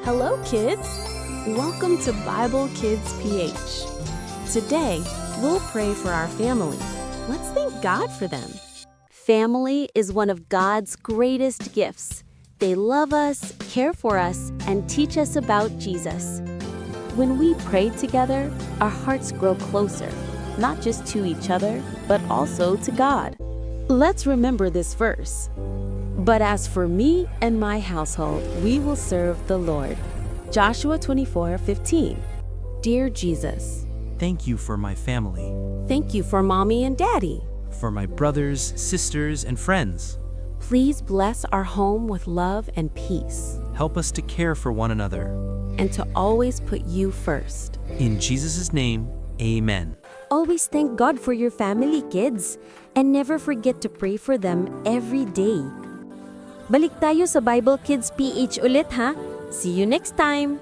Hello, kids! Welcome to Bible Kids PH. Today, we'll pray for our family. Let's thank God for them. Family is one of God's greatest gifts. They love us, care for us, and teach us about Jesus. When we pray together, our hearts grow closer, not just to each other, but also to God. Let's remember this verse. But as for me and my household, we will serve the Lord. Joshua 24:15. Dear Jesus, Thank you for my family, thank you for Mommy and Daddy. for my brothers, sisters, and friends. Please bless our home with love and peace, Help us to care for one another. and to always put you first. In Jesus' name, amen. Always thank God for your family, kids, and never forget to pray for them every day. Balik tayo sa Bible Kids PH ulit, ha? See you next time!